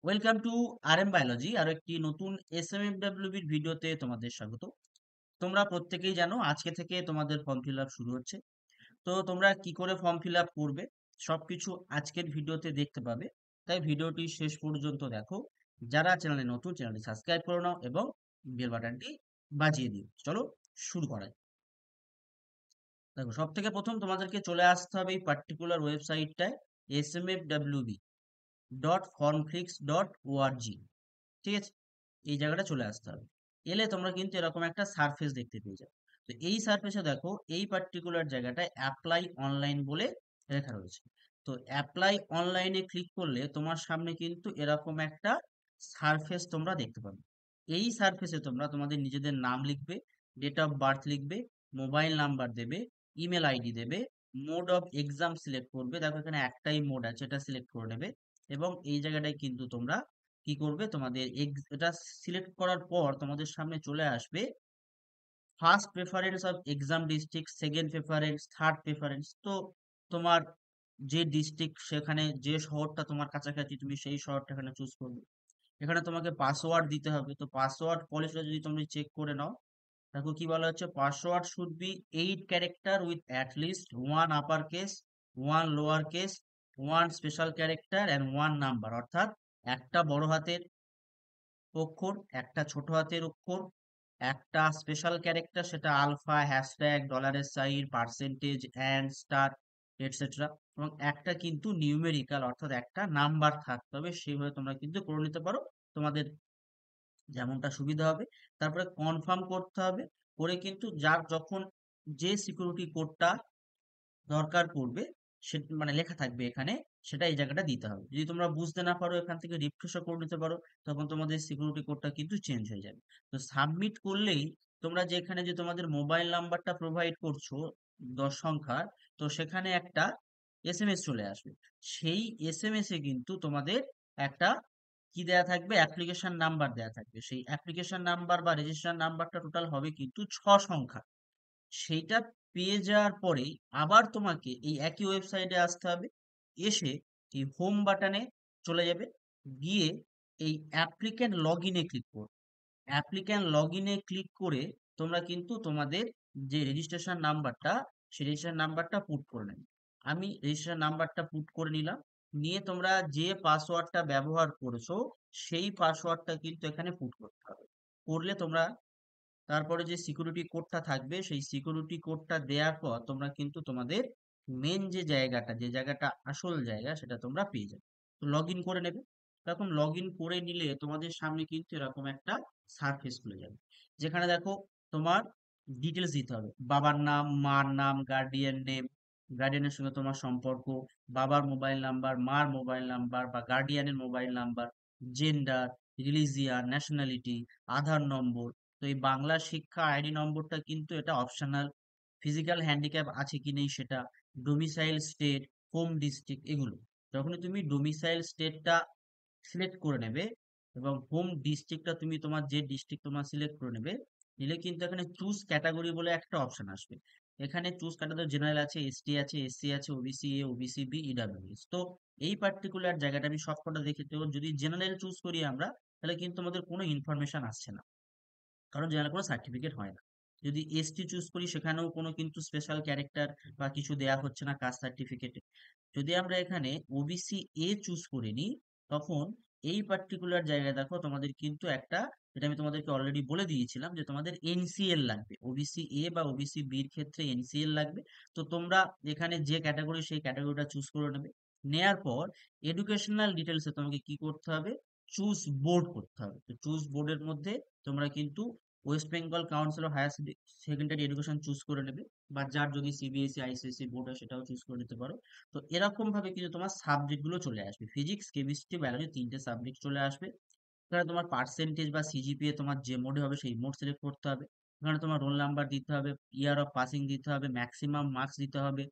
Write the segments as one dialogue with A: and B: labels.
A: Welcome to RM biology. আরো একটি নতুন এসএমএফডব্লিউবির ভিডিওতে তোমাদের স্বাগত। তোমরা প্রত্যেকেই জানো আজকে থেকে তোমাদের ফর্ম ফিল আপ শুরু হচ্ছে। তো তোমরা কি করে ফর্ম ফিল আপ করবে সবকিছু আজকের ভিডিওতে দেখতে পাবে। তাই ভিডিওটি শেষ পর্যন্ত দেখো। যারা চ্যানেলে নতুন, চ্যানেলটি সাবস্ক্রাইব করে নাও এবং বেল বাটনটি বাজিয়ে দিও। চলো শুরু করা যাক। দেখো, সব থেকে প্রথম তোমাদেরকে চলে আসতে হবে এই পার্টিকুলার ওয়েবসাইটটায়, smfwb.formflix.org। ঠিক আছে, এই জায়গাটা চলে আসতে হবে। এলে তোমরা কিন্তু এরকম একটা সারফেস দেখতে পেয়ে যাবে। তো এই সারফেসে দেখো, এই পার্টিকুলার জায়গাটায় অ্যাপ্লাই অনলাইন বলে লেখা রয়েছে। তো অ্যাপ্লাই অনলাইনে ক্লিক করলে তোমার সামনে কিন্তু এরকম একটা সারফেস তোমরা দেখতে পাবে। এই সারফেসে তোমরা তোমাদের নিজেদের নাম লিখবে, ডেট অফ বার্থ লিখবে, মোবাইল নাম্বার দেবে, ইমেল আইডি দেবে, মোড অফ এক্সাম সিলেক্ট করবে। দেখো এখানে একটাই মোড আছে, এটা সিলেক্ট করে নেবে। এবং এই জায়গাটায় কিন্তু তোমরা কি করবে, তোমাদের এটা সিলেক্ট করার পর তোমাদের সামনে চলে আসবে first preference of exam district, second preference, third preference. তো তোমার যে ডিস্ট্রিক্ট, সেখানে যে শহরটা তোমার কাছাকাছি তুমি সেই শহরটা এখানে চুজ করবে। এখানে তোমাকে পাসওয়ার্ড দিতে হবে। তো পাসওয়ার্ড পলিসিটা যদি তুমি চেক করে নাও, দেখো কি বলা হচ্ছে, password should be 8 character with at least one upper case, one lower case, one special character and one number. অর্থাৎ একটা বড় হাতের অক্ষর, একটা ছোট হাতের অক্ষর, একটা স্পেশাল ক্যারেক্টার সেটা আলফা, হ্যাশট্যাগ, ডলারের sign, percentage, and, star, etcetera. এবং একটা কিন্তু নিউমেরিক্যাল, অর্থাৎ একটা নাম্বার থাকতে হবে। সেইভাবে তোমরা কিন্তু করে নিতে পারো, তোমাদের যেমনটা সুবিধা হবে। তারপরে কনফার্ম করতে হবে। করে কিন্তু যার যখন যে সিকিউরিটি কোডটা দরকার পড়বে, সে মানে লেখা থাকবে এখানে, সেটা এই জায়গাটা দিতে হবে। যদি তোমরা বুঝতে না পারো, এখান থেকে রিফ্রেশও করে নিতে পারো, তখন তোমাদের সিকিউরিটি কোডটা কিন্তু চেঞ্জ হয়ে যাবে। তো সাবমিট করলেই তোমরা যে এখানে যে তোমাদের মোবাইল নাম্বারটা প্রোভাইড করছো 10 সংখ্যার, তো সেখানে একটা এসএমএস চলে আসবে। সেই এসএমএস এ কিন্তু তোমাদের একটা কি দেয়া থাকবে, অ্যাপ্লিকেশন নাম্বার দেয়া থাকবে। সেই অ্যাপ্লিকেশন নাম্বার বা রেজিস্ট্রেশন নাম্বারটা টোটাল হবে কিন্তু 6 সংখ্যা। সেইটা পেয়ে যাওয়ার পরেই আবার তোমাকে এই একই ওয়েবসাইটে আসতে হবে। এসে এই হোম বাটনে চলে যাবে, গিয়ে এই অ্যাপ্লিক্যান্ট লগ ইনে ক্লিক করো। অ্যাপ্লিক্যান্ট লগ ইনে ক্লিক করে তোমরা কিন্তু তোমাদের যে রেজিস্ট্রেশন নাম্বারটা, সেই রেজিস্ট্রেশন নাম্বারটা পুট করে নেবে। আমি রেজিস্ট্রেশন নাম্বারটা পুট করে নিলাম। নিয়ে তোমরা যে পাসওয়ার্ডটা ব্যবহার করেছো, সেই পাসওয়ার্ডটা কিন্তু এখানে পুট করতে হবে। করলে তোমরা তারপরে যে সিকিউরিটি কোডটা থাকবে, সেই সিকিউরিটি কোডটা দেওয়ার পর তোমরা কিন্তু তোমাদের মেন যে জায়গাটা, যে জায়গাটা আসল জায়গা, সেটা তোমরা পেয়ে যাবে। তো লগ ইন করে নেবে। তখন লগ ইন করে নিলে তোমাদের সামনে কিন্তু এরকম একটা সারফেস খুলে যাবে, যেখানে দেখো তোমার ডিটেলস দিতে হবে। বাবার নাম, মার নাম, গার্ডিয়ান নেম, গার্ডিয়ানের সঙ্গে তোমার সম্পর্ক, বাবার মোবাইল নাম্বার, মার মোবাইল নাম্বার বা গার্ডিয়ানের mobile number, gender, religion, nationality, Aadhaar নম্বর। তো এই বাংলা শিক্ষা আইডি নম্বরটা কিন্তু এটা অপশনাল। ফিজিক্যাল হ্যান্ডিক্যাপ আছে কি নেই সেটা, ডোমিসাইল স্টেট, হোম ডিস্ট্রিক্ট, এগুলো। যখনই তুমি ডোমিসাইল স্টেটটা সিলেক্ট করে নেবে এবং হোম ডিস্ট্রিক্টটা তুমি তোমার যে ডিস্ট্রিক্ট তোমার সিলেক্ট করে নেবে, নিলে কিন্তু এখানে চুজ ক্যাটাগরি বলে একটা অপশন আসবে। এখানে চুজ ক্যাটাগরি জেনারেল আছে, এসটি আছে, এসসি আছে, OBC A, OBC B, EWS. তো এই পার্টিকুলার জায়গাটা আমি সবকটা দেখে, তো যদি জেনারেল চুজ করি আমরা, তাহলে কিন্তু আমাদের কোনো ইনফরমেশন আসছে না, কারণ জেনারেল কোনো সার্টিফিকেট হয় না। যদি এসটি চুজ করি, সেখানেও কোনো কিন্তু স্পেশাল ক্যারেক্টার বা কিছু দেয়া হচ্ছে না কাস্ট সার্টিফিকেটে। যদি আমরা এখানে ওবিসি এ চুজ করে নিই, তখন এই পার্টিকুলার জায়গায় দেখো তোমাদের কিন্তু একটা, যেটা আমি তোমাদেরকে অলরেডি বলে দিয়েছিলাম, যে তোমাদের এনসিএল লাগবে। ওবিসি এ বা ওবিসি বির ক্ষেত্রে এনসিএল লাগবে। তো তোমরা এখানে যে ক্যাটাগরি, সেই ক্যাটাগরিটা চুজ করে নেবে। নেয়ার পর এডুকেশনাল ডিটেলসে তোমাকে কি করতে হবে, চুজ বোর্ড করতে হবে। তো চুজ বোর্ডের মধ্যে তোমরা কিন্তু West Bengal council of higher secondary education choose করে নেবে, বা যার যদি সিবিএসসি, আইসিএসসি বোর্ড হয় সেটাও চুজ করে নিতে পারো। তো এরকম ভাবে কিন্তু তোমার সাবজেক্ট গুলো চলে আসবে, ফিজিক্স, কেমিস্ট্রি, বায়োলজি, তিনটে সাবজেক্ট চলে আসবে। এখানে তোমার পার্সেন্টেজ বা সিজিপিএ তোমার যে মোডে হবে সেই মোড সিলেক্ট করতে হবে। এখানে তোমার রোল নাম্বার দিতে হবে, ইয়ার অফ পাসিং দিতে হবে, ম্যাক্সিমাম মার্কস দিতে হবে,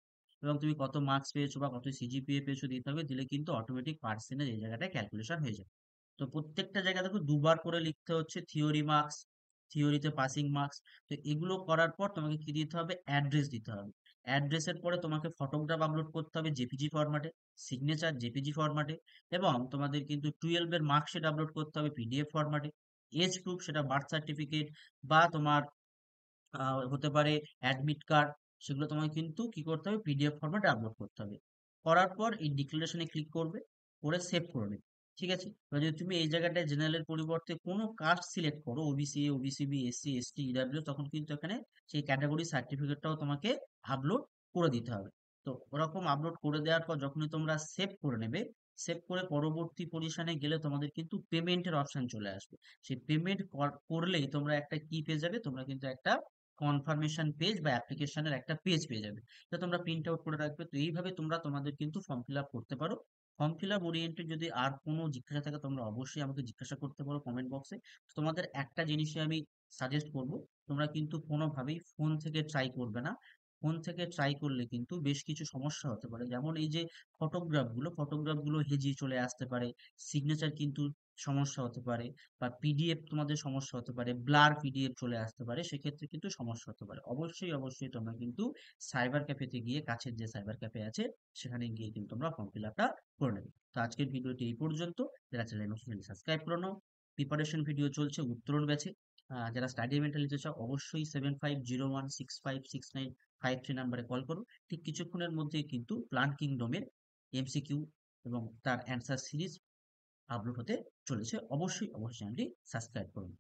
A: এবং তুমি কত মার্কস পেয়েছো বা কত সিজিপিএ পেয়েছো দিতে হবে। দিলে কিন্তু অটোমেটিক পার্সেন্টেজ এই জায়গাটায় ক্যালকুলেশন হয়ে যাবে। তো প্রত্যেকটা জায়গা দেখো দুবার করে লিখতে হচ্ছে, থিওরি মার্কস, থিওরিতে পাসিং মার্কস। তো এগুলো করার পর তোমাকে কি দিতে হবে, অ্যাড্রেস দিতে হবে। অ্যাড্রেসের পরে তোমাকে ফটোগ্রাফ আপলোড করতে হবে জেপিজি ফরম্যাটে, সিগনেচার জেপিজি ফরম্যাটে, এবং তোমাদের কিন্তু 12 এর মার্কশিট আপলোড করতে হবে পিডিএফ ফরম্যাটে। এজ প্রুফ, সেটা বার্থ সার্টিফিকেট বা তোমার হতে পারে অ্যাডমিট কার্ড, সেগুলো তোমাকে কিন্তু কি করতে হবে, পিডিএফ ফরম্যাটে আপলোড করতে হবে। করার পর এই ডিক্লারেশনে ক্লিক করবে, করে সেভ করে নেবে। ঠিক আছে, এবার যদি তুমি এই জায়গাটায় জেনারেলের পরিবর্তে কোনো কাস্ট সিলেক্ট করো, OBC, OBC B, SC, ST, EW, তখন কিন্তু এখানে সেই ক্যাটাগরি সার্টিফিকেটটাও তোমাকে আপলোড করে দিতে হবে। তো ওরকম আপলোড করে দেওয়ার পর যখনই তোমরা সেভ করে নেবে, সেভ করে পরবর্তী পজিশনে গেলে তোমাদের কিন্তু পেমেন্টের অপশন চলে আসবে। সেই পেমেন্ট করলেই তোমরা একটা কি পেয়ে যাবে, তোমরা কিন্তু একটা কনফার্মেশন পেজ বা অ্যাপ্লিকেশনের একটা পেজ পেয়ে যাবে, তো তোমরা প্রিন্ট আউট করে রাখবে। তো এইভাবে তোমরা তোমাদের কিন্তু ফর্ম ফিল আপ করতে পারো। ফর্ম ফিল আপ ওরিয়েন্টেড যদি আর কোনো জিজ্ঞাসা থাকে তোমরা অবশ্যই আমাকে জিজ্ঞাসা করতে পারো কমেন্ট বক্সে। তোমাদের একটা জিনিসই আমি সাজেস্ট করব, তোমরা কিন্তু কোনোভাবেই ফোন থেকে ট্রাই করবে না। ফোন থেকে ট্রাই করলে কিন্তু বেশ কিছু সমস্যা হতে পারে, যেমন এই যে ফটোগ্রাফগুলো হেজিয়ে চলে আসতে পারে, সিগনেচার কিন্তু সমস্যা হতে পারে, বা পিডিএফ তোমাদের সমস্যা হতে পারে, ব্লার পিডিএফ চলে আসতে পারে, সেক্ষেত্রে কিন্তু সমস্যা হতে পারে। অবশ্যই অবশ্যই তোমরা কিন্তু সাইবার ক্যাফেতে গিয়ে, কাছের যে সাইবার ক্যাফে আছে সেখানে গিয়ে কিন্তু তোমরা ফর্ম ফিল আপটা করে নেবে। তো আজকের ভিডিওটি এই পর্যন্ত। যারা চ্যানেল সাবস্ক্রাইব করে নাও। প্রিপারেশন ভিডিও চলছে উত্তরণ ব্যাচে। যারা স্টাডি মেন্টালিতে চাও অবশ্যই 750165653953 নাম্বারে কল করো। ঠিক কিছুক্ষণের মধ্যেই কিন্তু প্লান্ট কিংডমের এমসিকিউ এবং তার অ্যান্সার সিরিজ আপলোড হতে চলেছে। অবশ্যই অবশ্যই চ্যানেলটি সাবস্ক্রাইব করুন।